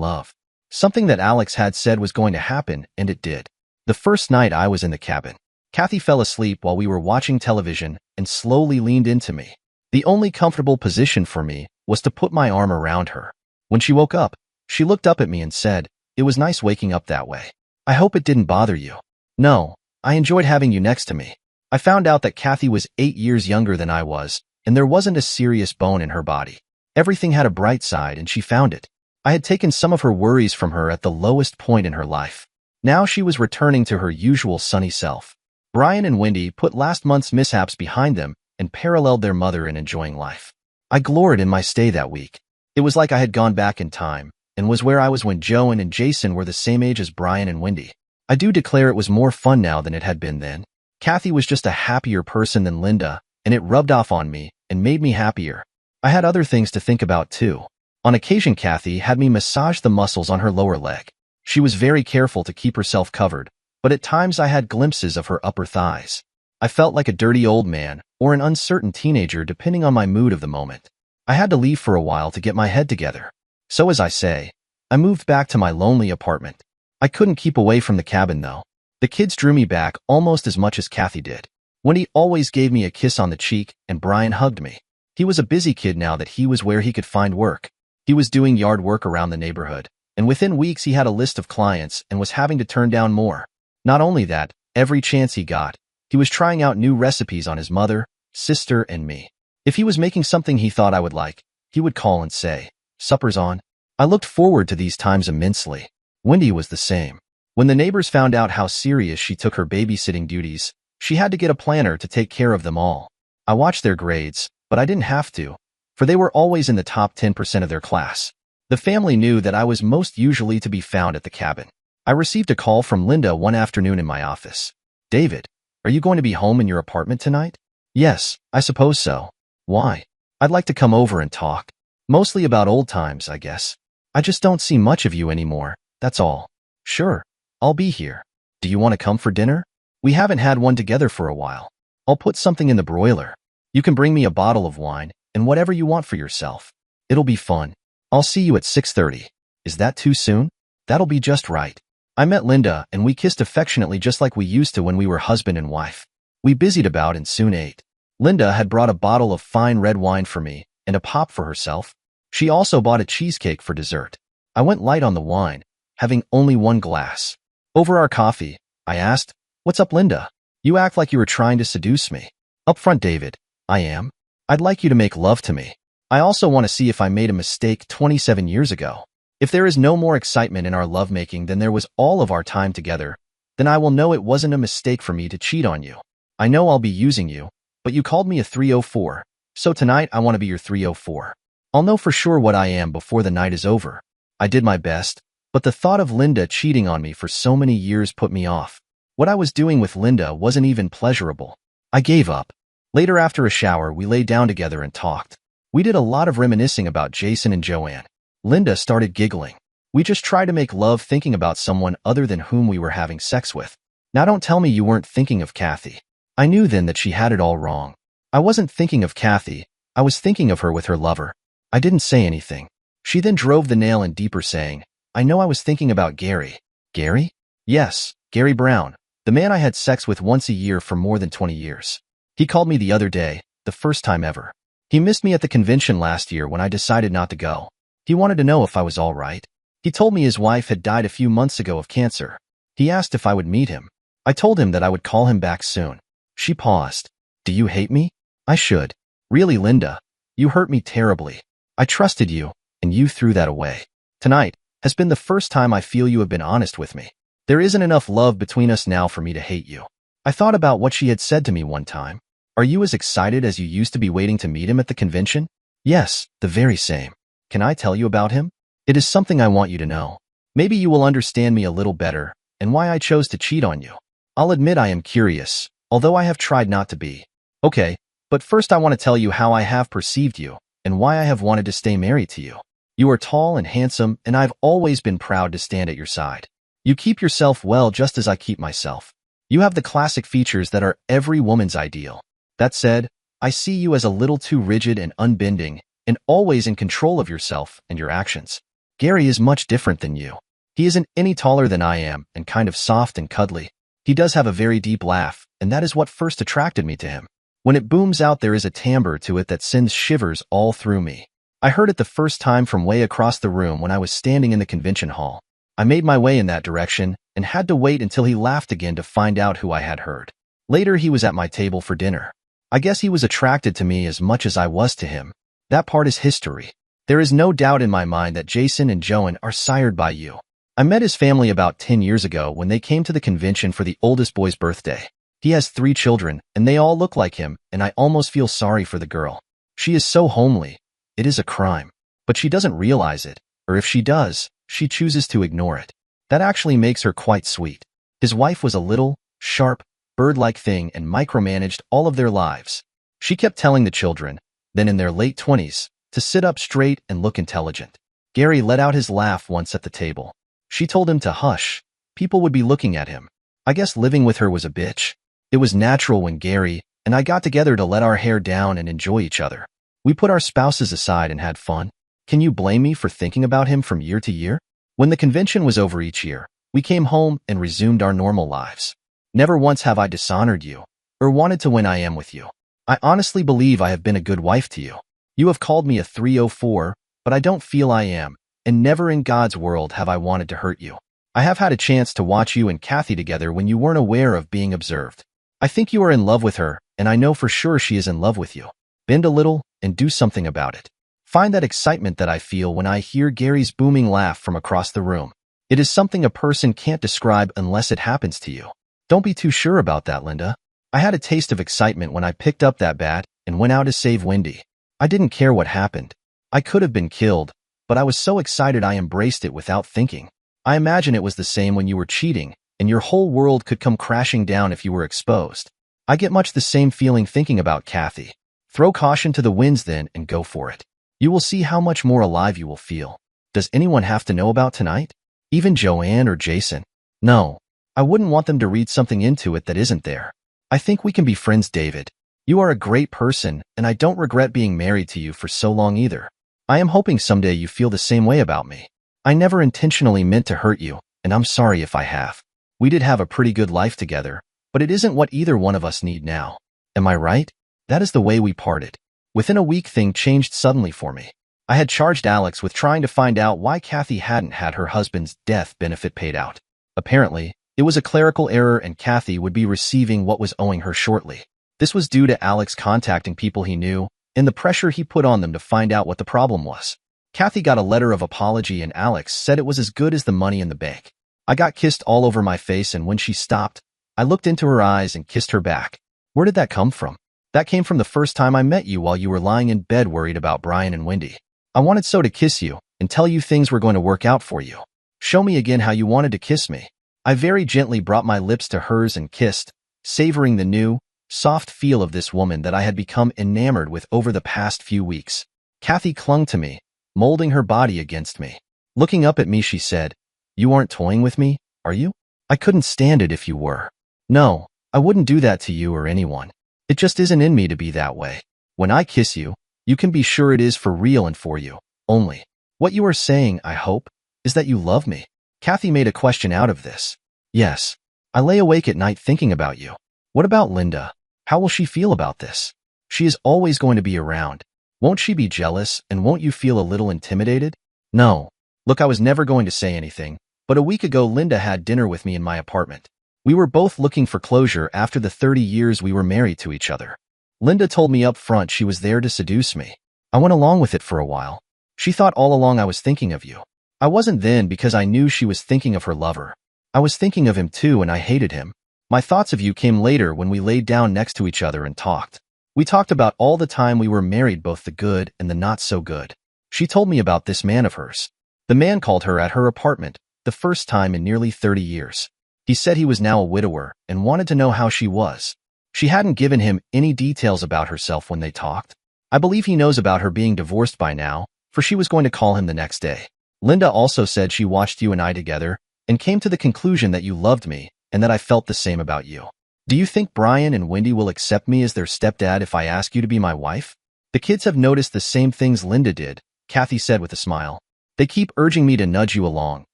love. Something that Alex had said was going to happen, and it did. The first night I was in the cabin, Kathy fell asleep while we were watching television and slowly leaned into me. The only comfortable position for me was to put my arm around her. When she woke up, she looked up at me and said, "It was nice waking up that way. I hope it didn't bother you." "No, I enjoyed having you next to me." I found out that Kathy was 8 years younger than I was, and there wasn't a serious bone in her body. Everything had a bright side, and she found it. I had taken some of her worries from her at the lowest point in her life. Now she was returning to her usual sunny self. Brian and Wendy put last month's mishaps behind them and paralleled their mother in enjoying life. I gloried in my stay that week. It was like I had gone back in time and was where I was when Joan and Jason were the same age as Brian and Wendy. I do declare it was more fun now than it had been then. Kathy was just a happier person than Linda, and it rubbed off on me and made me happier. I had other things to think about too. On occasion, Kathy had me massage the muscles on her lower leg. She was very careful to keep herself covered, but at times I had glimpses of her upper thighs. I felt like a dirty old man or an uncertain teenager depending on my mood of the moment. I had to leave for a while to get my head together. So as I say, I moved back to my lonely apartment. I couldn't keep away from the cabin though. The kids drew me back almost as much as Kathy did. Wendy always gave me a kiss on the cheek and Brian hugged me. He was a busy kid now that he was where he could find work. He was doing yard work around the neighborhood, and within weeks he had a list of clients and was having to turn down more. Not only that, every chance he got, he was trying out new recipes on his mother, sister, and me. If he was making something he thought I would like, he would call and say, "Supper's on." I looked forward to these times immensely. Wendy was the same. When the neighbors found out how serious she took her babysitting duties, she had to get a planner to take care of them all. I watched their grades, but I didn't have to, for they were always in the top 10% of their class. The family knew that I was most usually to be found at the cabin. I received a call from Linda one afternoon in my office. "David, are you going to be home in your apartment tonight?" "Yes, I suppose so." "Why?" "I'd like to come over and talk. Mostly about old times, I guess. I just don't see much of you anymore, that's all." "Sure, I'll be here. Do you want to come for dinner? We haven't had one together for a while. I'll put something in the broiler. You can bring me a bottle of wine and whatever you want for yourself. It'll be fun. I'll see you at 6:30. Is that too soon?" "That'll be just right." I met Linda and we kissed affectionately just like we used to when we were husband and wife. We busied about and soon ate. Linda had brought a bottle of fine red wine for me and a pop for herself. She also bought a cheesecake for dessert. I went light on the wine, having only one glass. Over our coffee, I asked, "What's up, Linda? You act like you were trying to seduce me." "Up front, David, I am. I'd like you to make love to me. I also want to see if I made a mistake 27 years ago. If there is no more excitement in our lovemaking than there was all of our time together, then I will know it wasn't a mistake for me to cheat on you. I know I'll be using you, but you called me a 304, so tonight I want to be your 304. I'll know for sure what I am before the night is over." I did my best, but the thought of Linda cheating on me for so many years put me off. What I was doing with Linda wasn't even pleasurable. I gave up. Later after a shower, we lay down together and talked. We did a lot of reminiscing about Jason and Joanne. Linda started giggling. We just tried to make love thinking about someone other than whom we were having sex with. Now don't tell me you weren't thinking of Kathy. I knew then that she had it all wrong. I wasn't thinking of Kathy. I was thinking of her with her lover. I didn't say anything. She then drove the nail in deeper saying, "I know I was thinking about Gary." "Gary?" "Yes, Gary Brown, the man I had sex with once a year for more than 20 years. He called me the other day, the first time ever. He missed me at the convention last year when I decided not to go. He wanted to know if I was all right. He told me his wife had died a few months ago of cancer. He asked if I would meet him. I told him that I would call him back soon." She paused. "Do you hate me?" "I should. Really, Linda, you hurt me terribly. I trusted you, and you threw that away. Tonight has been the first time I feel you have been honest with me. There isn't enough love between us now for me to hate you." I thought about what she had said to me one time. "Are you as excited as you used to be waiting to meet him at the convention?" "Yes, the very same. Can I tell you about him? It is something I want you to know. Maybe you will understand me a little better and why I chose to cheat on you. I'll admit I am curious, although I have tried not to be." "Okay, but first I want to tell you how I have perceived you and why I have wanted to stay married to you. You are tall and handsome, and I've always been proud to stand at your side. You keep yourself well just as I keep myself. You have the classic features that are every woman's ideal. That said, I see you as a little too rigid and unbending, and always in control of yourself and your actions. Gary is much different than you. He isn't any taller than I am and kind of soft and cuddly. He does have a very deep laugh, and that is what first attracted me to him. When it booms out, there is a timbre to it that sends shivers all through me. I heard it the first time from way across the room when I was standing in the convention hall. I made my way in that direction and had to wait until he laughed again to find out who I had heard. Later, he was at my table for dinner. I guess he was attracted to me as much as I was to him. That part is history. There is no doubt in my mind that Jason and Joan are sired by you. I met his family about 10 years ago when they came to the convention for the oldest boy's birthday. He has 3 children, and they all look like him, and I almost feel sorry for the girl. She is so homely. It is a crime. But she doesn't realize it, or if she does, she chooses to ignore it. That actually makes her quite sweet. His wife was a little, sharp, bird-like thing and micromanaged all of their lives. She kept telling the children, then in their late 20s, to sit up straight and look intelligent. Gary let out his laugh once at the table. She told him to hush. People would be looking at him. I guess living with her was a bitch. It was natural when Gary and I got together to let our hair down and enjoy each other. We put our spouses aside and had fun. Can you blame me for thinking about him from year to year? When the convention was over each year, we came home and resumed our normal lives. Never once have I dishonored you or wanted to when I am with you. I honestly believe I have been a good wife to you. You have called me a 304, but I don't feel I am, and never in God's world have I wanted to hurt you. I have had a chance to watch you and Kathy together when you weren't aware of being observed. I think you are in love with her, and I know for sure she is in love with you. Bend a little and do something about it. Find that excitement that I feel when I hear Gary's booming laugh from across the room. It is something a person can't describe unless it happens to you. Don't be too sure about that, Linda. I had a taste of excitement when I picked up that bat and went out to save Wendy. I didn't care what happened. I could have been killed, but I was so excited I embraced it without thinking. I imagine it was the same when you were cheating, and your whole world could come crashing down if you were exposed. I get much the same feeling thinking about Kathy. Throw caution to the winds then and go for it. You will see how much more alive you will feel. Does anyone have to know about tonight? Even Joanne or Jason? No. I wouldn't want them to read something into it that isn't there. I think we can be friends, David. You are a great person, and I don't regret being married to you for so long either. I am hoping someday you feel the same way about me. I never intentionally meant to hurt you, and I'm sorry if I have. We did have a pretty good life together, but it isn't what either one of us need now. Am I right? That is the way we parted. Within a week, things changed suddenly for me. I had charged Alex with trying to find out why Kathy hadn't had her husband's death benefit paid out. Apparently, it was a clerical error and Kathy would be receiving what was owing her shortly. This was due to Alex contacting people he knew and the pressure he put on them to find out what the problem was. Kathy got a letter of apology and Alex said it was as good as the money in the bank. I got kissed all over my face, and when she stopped, I looked into her eyes and kissed her back. Where did that come from? That came from the first time I met you while you were lying in bed worried about Brian and Wendy. I wanted so to kiss you and tell you things were going to work out for you. Show me again how you wanted to kiss me. I very gently brought my lips to hers and kissed, savoring the new, soft feel of this woman that I had become enamored with over the past few weeks. Kathy clung to me, molding her body against me. Looking up at me, she said, "You aren't toying with me, are you? I couldn't stand it if you were." No, I wouldn't do that to you or anyone. It just isn't in me to be that way. When I kiss you, you can be sure it is for real and for you, only. What you are saying, I hope, is that you love me. Kathy made a question out of this. Yes. I lay awake at night thinking about you. What about Linda? How will she feel about this? She is always going to be around. Won't she be jealous, and won't you feel a little intimidated? No. Look, I was never going to say anything, but a week ago Linda had dinner with me in my apartment. We were both looking for closure after the 30 years we were married to each other. Linda told me up front she was there to seduce me. I went along with it for a while. She thought all along I was thinking of you. I wasn't then because I knew she was thinking of her lover. I was thinking of him too, and I hated him. My thoughts of you came later when we laid down next to each other and talked. We talked about all the time we were married, both the good and the not so good. She told me about this man of hers. The man called her at her apartment, the first time in nearly 30 years. He said he was now a widower and wanted to know how she was. She hadn't given him any details about herself when they talked. I believe he knows about her being divorced by now, for she was going to call him the next day. Linda also said she watched you and I together and came to the conclusion that you loved me and that I felt the same about you. Do you think Brian and Wendy will accept me as their stepdad if I ask you to be my wife? The kids have noticed the same things Linda did, Kathy said with a smile. They keep urging me to nudge you along,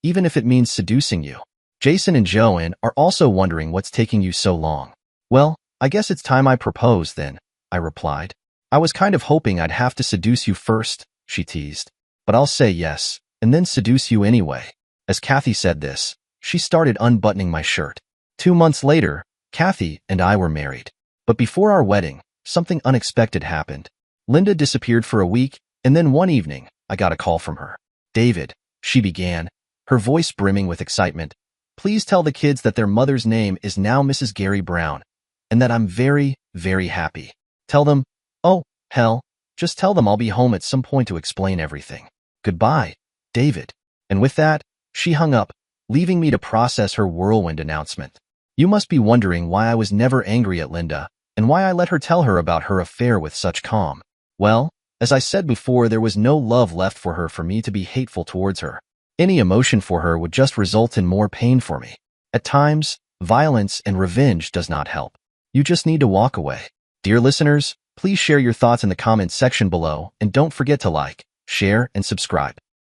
even if it means seducing you. Jason and Joanne are also wondering what's taking you so long. Well, I guess it's time I propose then, I replied. I was kind of hoping I'd have to seduce you first, she teased. But I'll say yes, and then seduce you anyway. As Kathy said this, she started unbuttoning my shirt. 2 months later, Kathy and I were married. But before our wedding, something unexpected happened. Linda disappeared for a week, and then one evening, I got a call from her. David, she began, her voice brimming with excitement. Please tell the kids that their mother's name is now Mrs. Gary Brown, and that I'm very, very happy. Tell them, oh, hell, just tell them I'll be home at some point to explain everything. Goodbye, David. And with that, she hung up, leaving me to process her whirlwind announcement. You must be wondering why I was never angry at Linda, and why I let her tell her about her affair with such calm. Well, as I said before, there was no love left for her for me to be hateful towards her. Any emotion for her would just result in more pain for me. At times, violence and revenge does not help. You just need to walk away. Dear listeners, please share your thoughts in the comments section below, and don't forget to like, share, and subscribe.